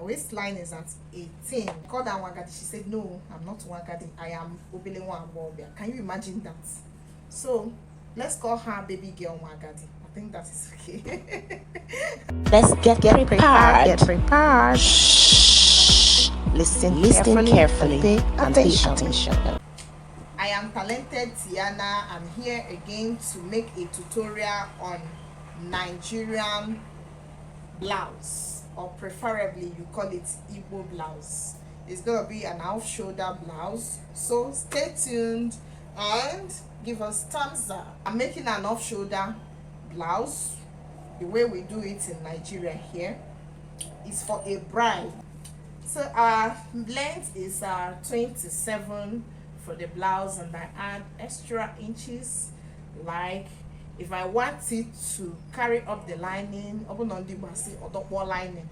waistline is at 18. I called her Wangadi. She said, no, I'm not Wangadi. I am Obelewa Ambobia. Can you imagine that? So let's call her baby girl Wangadi. I think that is okay. Let's get prepared. Get prepared. Shh. Listen carefully. Pay attention. I am talented Tiana. I'm here again to make a tutorial on Nigerian blouse, or preferably you call it Igbo blouse. It's gonna be an off-shoulder blouse, so stay tuned and give us thumbs up. I'm making an off-shoulder blouse the way we do it in Nigeria here. It's for a bride. So our length is 27 for the blouse, and I add extra inches. Like if I want it to carry up the lining, open on the basi or double lining,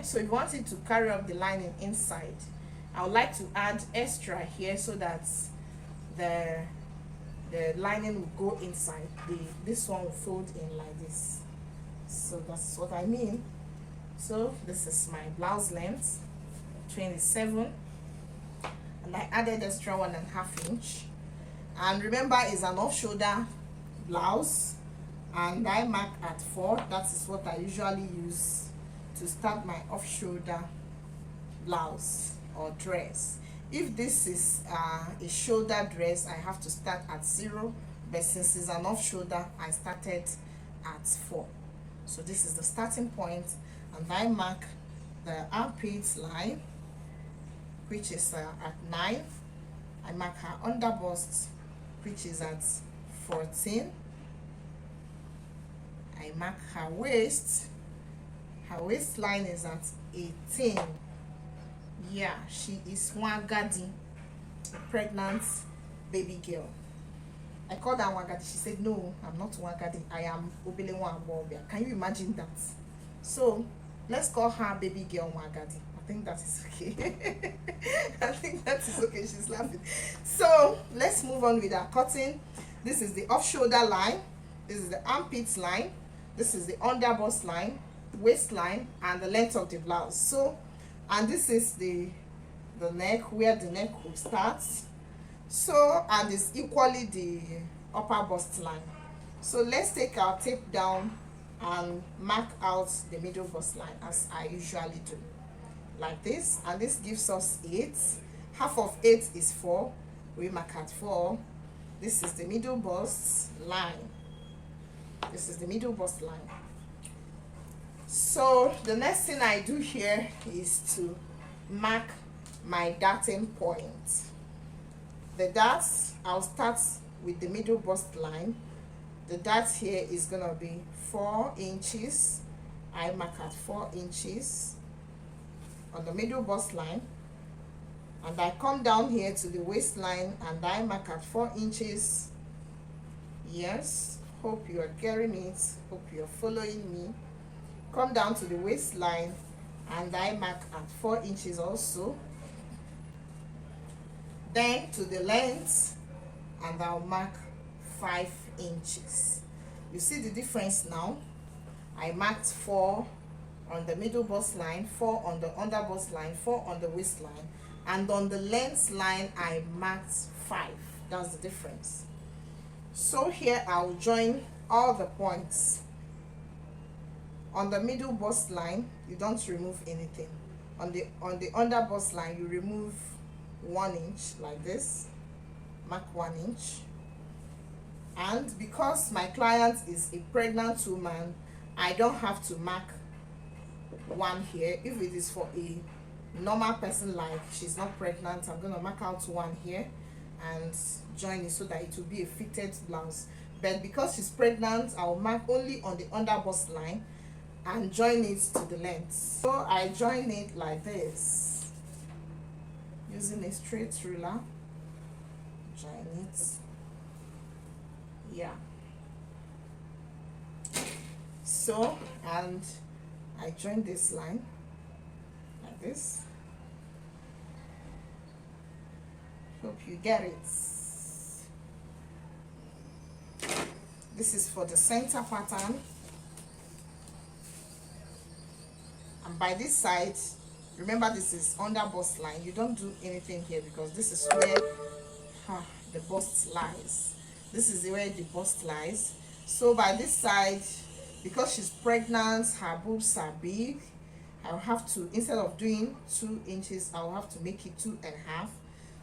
so if you want it to carry up the lining inside, I would like to add extra here so that the lining will go inside. This one will fold in like this. So that's what I mean. So this is my blouse length, 27, and I added extra 1.5 inch. And remember, it's an off-shoulder blouse, and I mark at 4. That is what I usually use to start my off-shoulder blouse or dress. If this is a shoulder dress, I have to start at 0, but since it's an off-shoulder, I started at 4. So this is the starting point, and I mark the armpit line, which is at 9. I mark her under bust, which is at 14. I mark her waist. Her waistline is at 18. Yeah, she is Wangadi, pregnant baby girl. I called her Wangadi. She said, no, I'm not Wangadi. I am Obelewa Ambobia. Can you imagine that? So let's call her baby girl Wangadi. I think that is okay. I think that is okay. She's laughing. So let's move on with our cutting. This is the off-shoulder line. This is the armpit line. This is the under bust line, waistline, and the length of the blouse. So, and this is the neck, where the neck will start. So, and it's equally the upper bust line. So let's take our tape down and mark out the middle bust line as I usually do, like this. And this gives us 8. Half of 8 is 4. We mark at 4. This is the middle bust line. This is the middle bust line. So the next thing I do here is to mark my darting point. The darts, I'll start with the middle bust line. The dart here is gonna be 4 inches. I mark at 4 inches on the middle bust line, and I come down here to the waistline and I mark at 4 inches. Yes, hope you are getting it, hope you are following me. Come down to the waistline and I mark at 4 inches also. Then to the length, and I'll mark 5 inches. You see the difference now? I marked 4 on the middle bust line, 4 on the under bust line, 4 on the waistline, and on the length line I marked 5. That's the difference. So here I'll join all the points. On the middle bust line, you don't remove anything. On the under bust line, you remove 1 inch like this. Mark 1 inch. And because my client is a pregnant woman, I don't have to mark 1 here. If it is for a normal person, like she's not pregnant, I'm gonna mark out 1 here and join it so that it will be a fitted blouse. But because she's pregnant, I will mark only on the under bust line and join it to the length. So I join it like this using a straight ruler. Join it. Yeah. So, and I join this line like this. Hope you get it. This is for the center pattern. And by this side, Remember, this is under bust line. You don't do anything here because this is where the bust lies. This is where the bust lies. So by this side, because she's pregnant, her boobs are big, I'll have to, instead of doing 2 inches, I'll have to make it 2.5,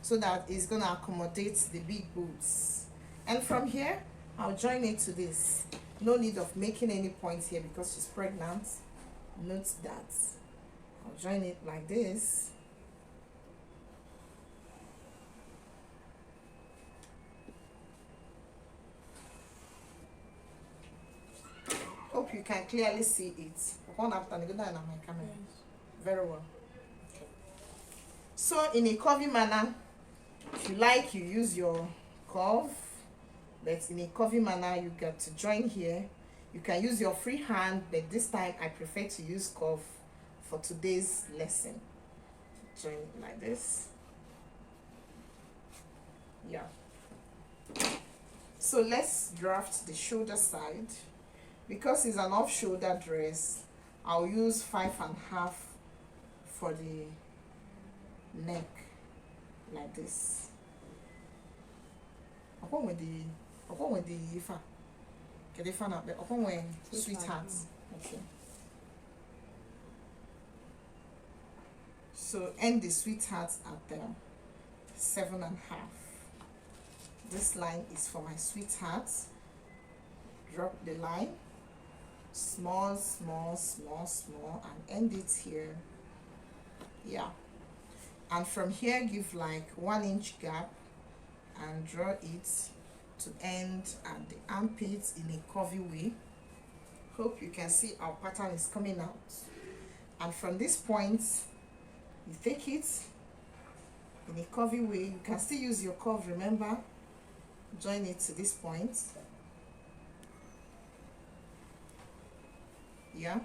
so that it's gonna accommodate the big boobs. And from here, I'll join it to this. No need of making any points here because she's pregnant. Note that. I'll join it like this. Hope you can clearly see it. One after the my camera. Very well. Okay. So in a curvy manner, if you like, you use your curve, but in a curvy manner, you get to join here. You can use your free hand, but this time I prefer to use curve for today's lesson. Join it like this. Yeah. So let's draft the shoulder side. Because it's an off-shoulder dress, I'll use 5.5 for the neck, like this. Upon with the ifa, get the fan up there. Upon when sweetheart. Okay. So end the sweetheart at the 7.5. This line is for my sweetheart. Drop the line. Small, small, small, small, and end it here. Yeah. And from here, give like 1 inch gap and draw it to end at the armpits in a curvy way. Hope you can see our pattern is coming out. And from this point, you take it in a curvy way. You can still use your curve, remember. Join it to this point. Yeah,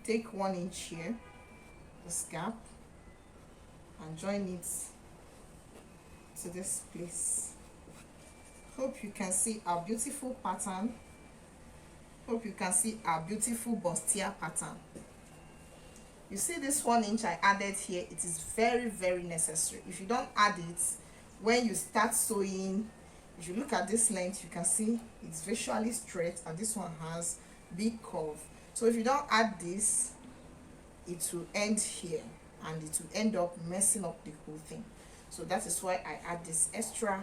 take 1 inch here, this gap, and join it to this place. Hope you can see our beautiful pattern. Hope you can see our beautiful bustier pattern. You see this 1 inch I added here, it is very, very necessary. If you don't add it, when you start sewing, if you look at this length, you can see it's visually straight, and this one has big curve. So if you don't add this, it will end here and it will end up messing up the whole thing. So that is why I add this extra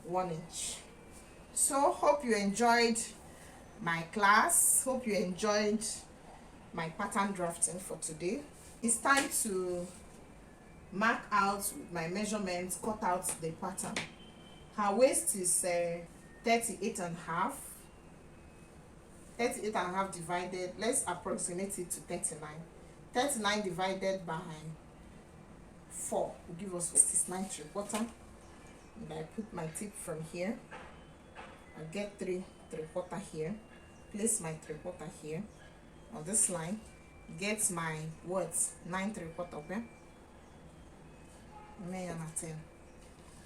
1 inch. So hope you enjoyed my class. Hope you enjoyed my pattern drafting for today. It's time to mark out with my measurements, cut out the pattern. Her waist is 38.5. 38.5 divided, let's approximate it to 39. 39 divided by 4 will give us 69 3/4. And I put my tip from here. I get 3 3/4 here. Place my 3/4 here on this line. Get my words 9 3/4. Okay. 9 and 10.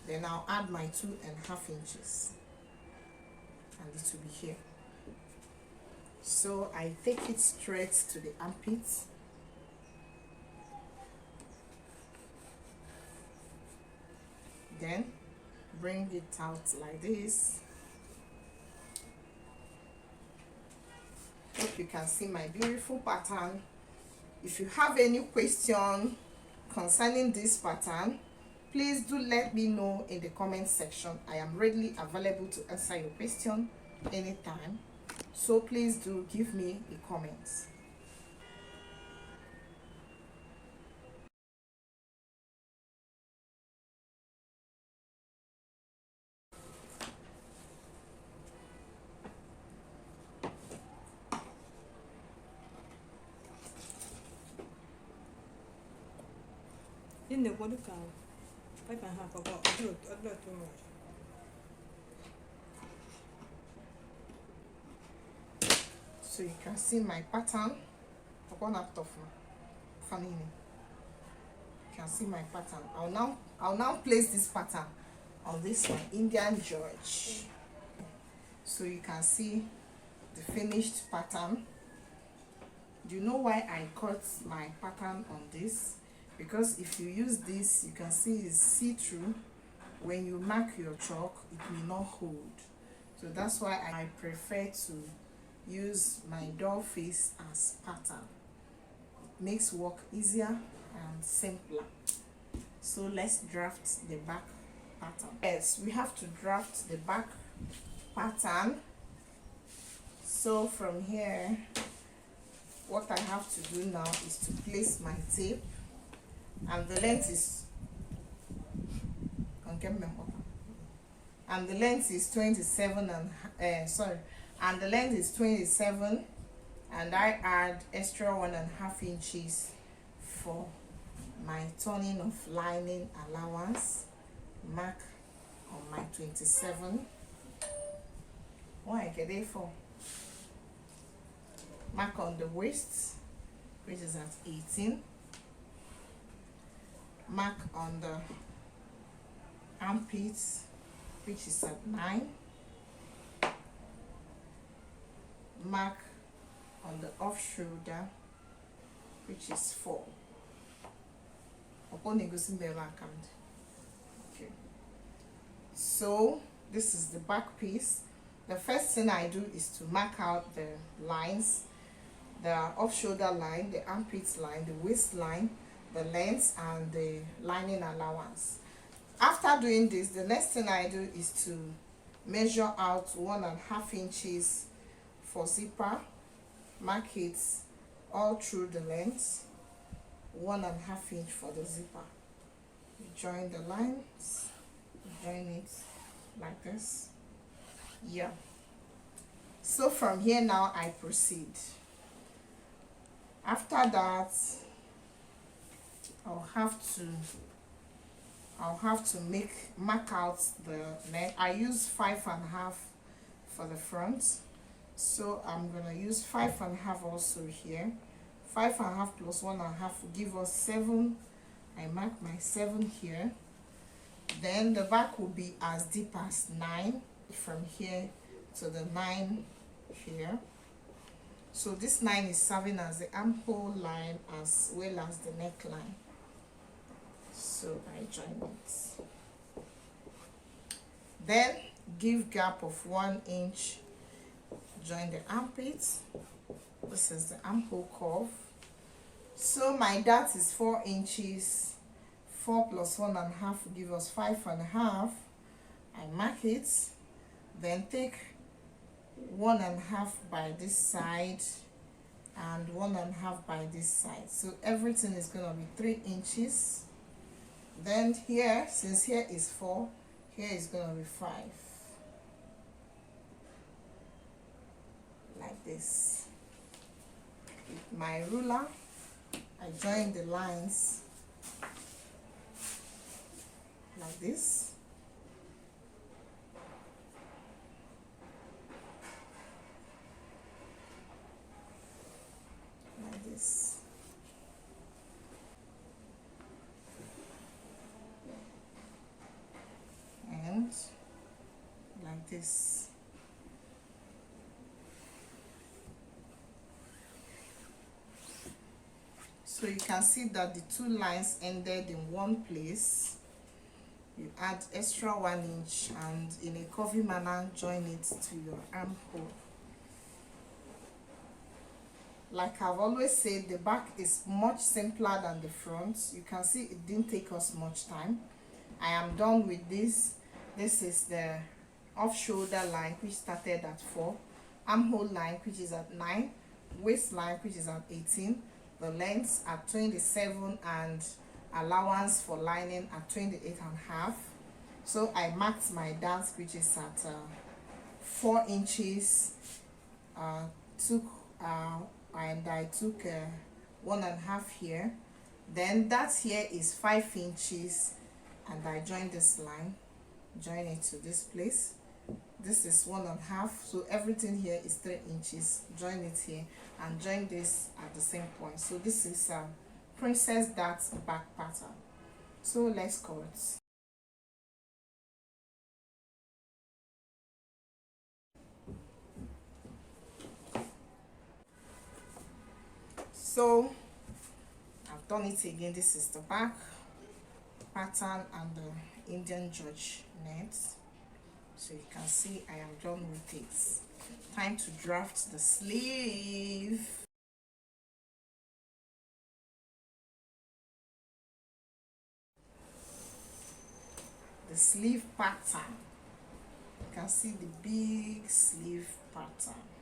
Then I'll add my 2.5 inches, and it will be here. So I take it straight to the armpits. Then bring it out like this. Hope you can see my beautiful pattern. If you have any question concerning this pattern, please do let me know in the comment section. I am readily available to answer your question anytime. So please do give me a comment. In the water cow, 5.5 about too much. So you can see my pattern. You can see my pattern. I'll now place this pattern on this one, Indian George. So you can see the finished pattern. Do you know why I cut my pattern on this? because if you use this, you can see it's see-through. When you mark your chalk, it may not hold. So that's why I prefer to use my doll face as pattern. It makes work easier and simpler. So let's draft the back pattern. Yes, we have to draft the back pattern. So from here, what I have to do now is to place my tape, and the length is and the length is 27 and the length is 27, and I add extra 1.5 inches for my turning of lining allowance. Mark on my 27. What I get it for? Mark on the waist, which is at 18. Mark on the armpits, which is at 9. Mark on the off shoulder, which is 4. Okay. So this is the back piece. The first thing I do is to mark out the lines, the off shoulder line, the armpits line, the waist line, the length, and the lining allowance. After doing this, the next thing I do is to measure out 1.5 inches for zipper. Mark it all through the length, 1.5 inch for the zipper. You join the lines, join it like this. Yeah. So from here now I proceed. After that, I'll have to mark out the neck. I use 5.5 for the front, so I'm gonna use 5.5 also here. 5.5 plus 1.5 will give us 7. I mark my 7 here. Then the back will be as deep as 9, from here to the 9 here. So this 9 is serving as the armhole line as well as the neckline. So I join it. Then give gap of 1 inch. Join the armpits. This is the armhole curve. So my dart is 4 inches. 4 plus 1.5 will give us 5.5. I mark it. Then take 1.5 by this side and 1.5 by this side. So everything is gonna be 3 inches. Then here, since here is 4, here is gonna be 5. Like this. With my ruler, I join the lines like this. Like this. And like this. So you can see that the 2 lines ended in one place. You add extra 1 inch and in a curvy manner join it to your armhole. Like I've always said, the back is much simpler than the front. You can see it didn't take us much time. I am done with this. This is the off shoulder line, which started at 4, armhole line, which is at 9, waist line, which is at 18, the length at 27, and allowance for lining at 28.5. So I marked my dart, which is at 4 inches. And I took 1.5 here. Then that here is 5 inches, and I join this line, join it to this place. This is 1.5, so everything here is 3 inches. Join it here and join this at the same point. So this is princess dart back pattern. So let's cut. So I've done it again. This is the back pattern and the Indian George net. So you can see I am done with it. Time to draft the sleeve. The sleeve pattern. You can see the big sleeve pattern.